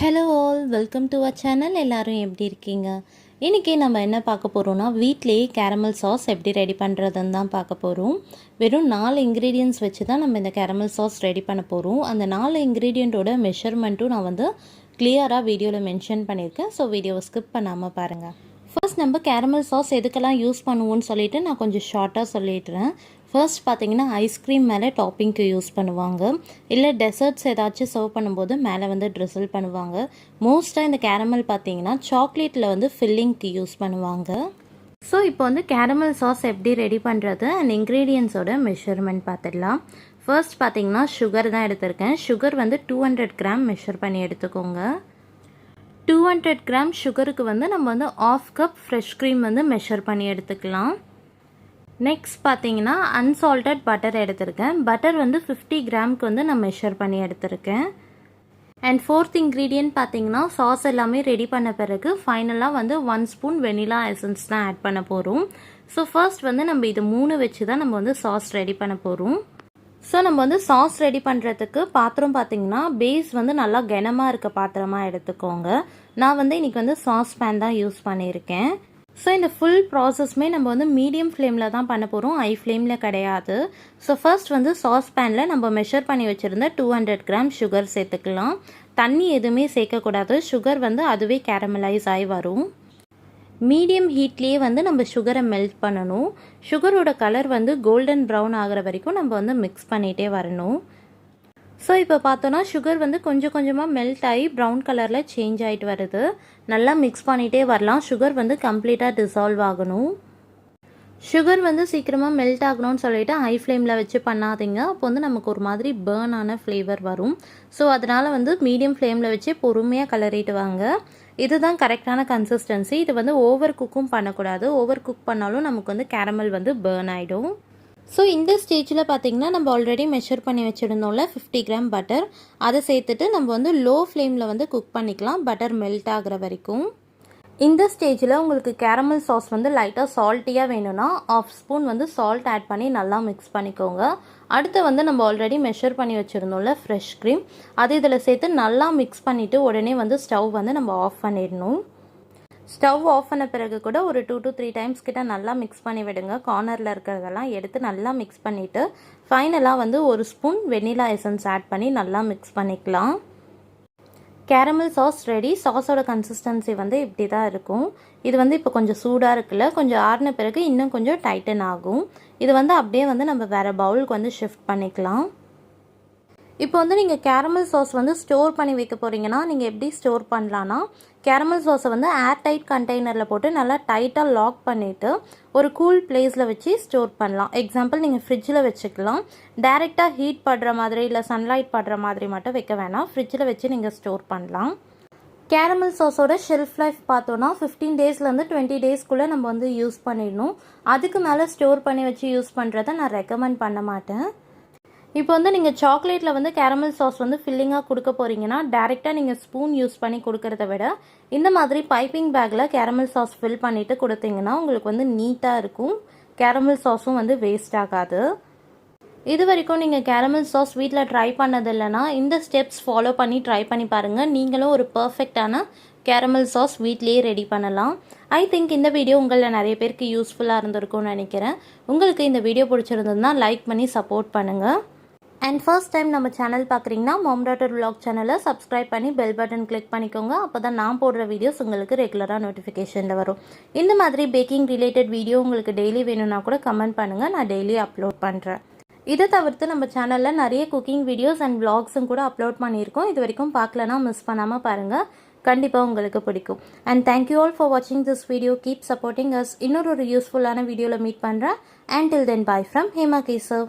Hello all, welcome to our channel. எல்லோரும் எப்படி இருக்கீங்க? இன்றைக்கி நம்ம என்ன பார்க்க போகிறோம்னா, வீட்டிலேயே கேரமல் சாஸ் எப்படி ரெடி பண்ணுறதுன்னு தான் பார்க்க போகிறோம். வெறும் 4 இன்க்ரீடியன்ட்ஸ் வச்சு தான் நம்ம இந்த கேரமல் சாஸ் ரெடி பண்ண போகிறோம். அந்த 4 இன்க்ரீடியண்ட்டோட மெஷர்மெண்ட்டும் நான் வந்து கிளியராக வீடியோவில் மென்ஷன் பண்ணியிருக்கேன். ஸோ வீடியோவை ஸ்கிப் பண்ணாமல் பாருங்கள். ஃபர்ஸ்ட் நம்ம கேரமல் சாஸ் எதுக்கெல்லாம் யூஸ் பண்ணுவோன்னு சொல்லிவிட்டு நான் கொஞ்சம் ஷார்ட்டாக சொல்லிடுறேன். ஃபர்ஸ்ட் பார்த்தீங்கன்னா ஐஸ்கிரீம் மேலே டாப்பிங்க்கு யூஸ் பண்ணுவாங்க, இல்லை டெசர்ட்ஸ் ஏதாச்சும் சர்வ் பண்ணும்போது மேலே வந்து ட்ரிசில் பண்ணுவாங்க. மோஸ்ட்டாக இந்த கேரமல் பார்த்தீங்கன்னா சாக்லேட்டில் வந்து ஃபில்லிங்க்கு யூஸ் பண்ணுவாங்க. ஸோ இப்போ வந்து கேரமல் சாஸ் எப்படி ரெடி பண்ணுறது அண்ட் இன்க்ரீடியன்ஸோட மெஷர்மெண்ட் பார்த்துடலாம். ஃபர்ஸ்ட் பார்த்தீங்கன்னா சுகர் தான் எடுத்திருக்கேன். சுகர் வந்து 200 கிராம் மெஷர் பண்ணி எடுத்துக்கோங்க. 200 கிராம் சுகருக்கு வந்து நம்ம வந்து 1/2 கப் ஃப்ரெஷ் க்ரீம் வந்து மெஷர் பண்ணி எடுத்துக்கலாம். நெக்ஸ்ட் பார்த்தீங்கன்னா அன்சால்டட் பட்டர் எடுத்திருக்கேன். பட்டர் வந்து 50 கிராமுக்கு வந்து நான் மெஷர் பண்ணி எடுத்திருக்கேன். அண்ட் ஃபோர்த் இன்க்ரீடியன்ட் பார்த்தீங்கன்னா சாஸ் எல்லாமே ரெடி பண்ண பிறகு ஃபைனலாக வந்து 1 ஸ்பூன் வெனிலா எசன்ஸ் தான் ஆட் பண்ண போகிறோம். ஸோ ஃபர்ஸ்ட் வந்து நம்ம இது 3 வச்சு தான் நம்ம வந்து சாஸ் ரெடி பண்ண போகிறோம். ஸோ நம்ம வந்து சாஸ் ரெடி பண்ணுறதுக்கு பாத்திரம் பார்த்தீங்கன்னா பேஸ் வந்து நல்லா கனமாக இருக்க பாத்திரமாக எடுத்துக்கோங்க. நான் வந்து இன்றைக்கி வந்து சாஸ் பேன் தான் யூஸ் பண்ணியிருக்கேன். ஸோ இந்த ஃபுல் ப்ராசஸ்மே நம்ம வந்து மீடியம் ஃப்ளேமில் தான் பண்ண போகிறோம், ஹை ஃப்ளேமில் கிடையாது. ஸோ ஃபர்ஸ்ட் வந்து சாஸ் பேனில் நம்ம மெஷர் பண்ணி வச்சுருந்த 200 கிராம் சுகர் சேர்த்துக்கலாம். தண்ணி எதுவுமே சேர்க்கக்கூடாது, சுகர் வந்து அதுவே கேரமலைஸ் ஆகி வரும். மீடியம் ஹீட்லேயே வந்து நம்ம சுகரை மெல்ட் பண்ணணும். சுகரோட கலர் வந்து கோல்டன் ப்ரௌன் ஆகிற வரைக்கும் நம்ம வந்து மிக்ஸ் பண்ணிகிட்டே வரணும். ஸோ இப்போ பார்த்தோன்னா சுகர் வந்து கொஞ்சம் கொஞ்சமாக மெல்ட் ஆகி ப்ரௌன் கலரில் சேஞ்ச் ஆகிட்டு வருது. நல்லா மிக்ஸ் பண்ணிகிட்டே வரலாம். சுகர் வந்து கம்ப்ளீட்டாக டிசால்வ் ஆகணும். சுகர் வந்து சீக்கிரமாக மெல்ட் ஆகணும்னு சொல்லிவிட்டு ஹை ஃப்ளேமில் வச்சு பண்ணாதீங்க. அப்போ வந்து நமக்கு ஒரு மாதிரி பேர்ன் ஆன ஃப்ளேவர் வரும். ஸோ அதனால் வந்து மீடியம் ஃப்ளேமில் வச்சு பொறுமையாக கலரிட்டு வாங்க. இதுதான் கரெக்டான கன்சிஸ்டன்சி. இது வந்து ஓவர் குக்கும் பண்ணக்கூடாது. ஓவர் குக் பண்ணாலும் நமக்கு வந்து கேரமல் வந்து பேர்ன் ஆகிடும். ஸோ இந்த ஸ்டேஜில் பார்த்திங்கன்னா நம்ம ஆல்ரெடி மெஷர் பண்ணி வச்சுருந்தோம்ல 50 கிராம் பட்டர், அதை சேர்த்துட்டு நம்ம வந்து லோ ஃப்ளேமில் வந்து குக் பண்ணிக்கலாம் பட்டர் மெல்ட் ஆகிற வரைக்கும். இந்த ஸ்டேஜில் உங்களுக்கு கேரமல் சாஸ் வந்து லைட்டாக சால்ட்டியாக வேணும்னா 1/2 ஸ்பூன் வந்து சால்ட் ஆட் பண்ணி நல்லா மிக்ஸ் பண்ணிக்கோங்க. அடுத்து வந்து நம்ம ஆல்ரெடி மெஷர் பண்ணி வச்சுருந்தோம்ல ஃப்ரெஷ் க்ரீம், அது இதில் சேர்த்து நல்லா மிக்ஸ் பண்ணிவிட்டு உடனே வந்து ஸ்டவ் வந்து நம்ம ஆஃப் பண்ணிடணும். ஸ்டவ் ஆஃப் பண்ண பிறகு கூட ஒரு 2 to 3 டைம்ஸ் கிட்ட நல்லா மிக்ஸ் பண்ணி விடுங்க. கார்னரில் இருக்கிறதெல்லாம் எடுத்து நல்லா மிக்ஸ் பண்ணிவிட்டு ஃபைனலாக வந்து 1 ஸ்பூன் வெனிலா எசன்ஸ் ஆட் பண்ணி நல்லா மிக்ஸ் பண்ணிக்கலாம். Caramel sauce ready. சாஸோட கன்சிஸ்டன்சி வந்து இப்படி தான் இருக்கும். இது வந்து இப்போ கொஞ்சம் சூடாக இருக்குல்ல, கொஞ்சம் ஆறின பிறகு இன்னும் கொஞ்சம் டைட்டன் ஆகும். இது வந்து அப்படியே வந்து நம்ம வேறு பவுலுக்கு வந்து ஷிஃப்ட் பண்ணிக்கலாம். இப்போ வந்து நீங்கள் கேரமல் சாஸ் வந்து ஸ்டோர் பண்ணி வைக்க போகிறீங்கன்னா நீங்கள் எப்படி ஸ்டோர் பண்ணலான்னா, கேரமல் சாஸை வந்து ஏர் டைட் கண்டெய்னரில் போட்டு நல்லா டைட்டாக லாக் பண்ணிவிட்டு ஒரு கூல் பிளேஸில் வச்சு ஸ்டோர் பண்ணலாம். எக்ஸாம்பிள் நீங்கள் ஃப்ரிட்ஜில் வச்சுக்கலாம். டைரெக்டாக ஹீட் படுற மாதிரி இல்லை சன்லைட் படுற மாதிரி மட்டும் வைக்க வேணாம், ஃப்ரிட்ஜில் வச்சு நீங்கள் ஸ்டோர் பண்ணலாம். கேரமல் சாஸோட ஷெல்ஃப் லைஃப் பார்த்தோன்னா 15 டேஸ்லேருந்து 20 டேஸ்க்குள்ளே நம்ம வந்து யூஸ் பண்ணிடணும். அதுக்கு மேலே ஸ்டோர் பண்ணி வச்சு யூஸ் பண்ணுறதை நான் ரெக்கமெண்ட் பண்ண மாட்டேன். இப்போ வந்து நீங்கள் சாக்லேட்டில் வந்து கேரமல் சாஸ் வந்து ஃபில்லிங்காக கொடுக்க போகிறீங்கன்னா டேரெக்டாக நீங்கள் ஸ்பூன் யூஸ் பண்ணி கொடுக்கறத விட இந்த மாதிரி பைப்பிங் பேக்கில் கேரமல் சாஸ் ஃபில் பண்ணிவிட்டு கொடுத்தீங்கன்னா உங்களுக்கு வந்து நீட்டாக இருக்கும். கேரமல் சாஸும் வந்து வேஸ்ட் ஆகாது. இது வரைக்கும் நீங்கள் கேரமல் சாஸ் வீட்டில் ட்ரை பண்ணது இல்லைன்னா இந்த ஸ்டெப்ஸ் ஃபாலோ பண்ணி ட்ரை பண்ணி பாருங்கள். நீங்களும் ஒரு பர்ஃபெக்டான கேரமல் சாஸ் வீட்லேயே ரெடி பண்ணலாம். ஐ திங்க் இந்த வீடியோ உங்களில் நிறைய பேருக்கு யூஸ்ஃபுல்லாக இருந்திருக்கும்னு நினைக்கிறேன். உங்களுக்கு இந்த வீடியோ பிடிச்சிருந்ததுன்னா லைக் பண்ணி சப்போர்ட் பண்ணுங்கள். அண்ட் ஃபர்ஸ்ட் டைம் நம்ம சேனல் பார்க்குறீங்கன்னா மாம் டாட்டர் விலாக் சேனலை சப்ஸ்கிரைப் பண்ணி பெல் பட்டன் கிளிக் பண்ணிக்கோங்க. அப்போ தான் நான் போடுற வீடியோஸ் உங்களுக்கு ரெகுலராக நோட்டிஃபிகேஷனில் வரும். இந்த மாதிரி பேக்கிங் ரிலேட்டட் வீடியோ உங்களுக்கு டெய்லி வேணும்னா கூட கமெண்ட் பண்ணுங்கள், நான் டெய்லி அப்லோட் பண்ணுறேன். இதை தவிர்த்து நம்ம சேனலில் நிறைய குக்கிங் வீடியோஸ் அண்ட் விலாக்ஸும் கூட அப்லோட் பண்ணியிருக்கோம். இது வரைக்கும் பார்க்கலன்னா மிஸ் பண்ணாமல் பாருங்கள், கண்டிப்பாக உங்களுக்கு பிடிக்கும். அண்ட் தேங்க்யூ ஆல் ஃபார் வாட்சிங் this video. Keep supporting us. இன்னொரு யூஸ்ஃபுல்லான வீடியோவில் மீட் பண்ணுறேன். And till then bye from Hema Keshav.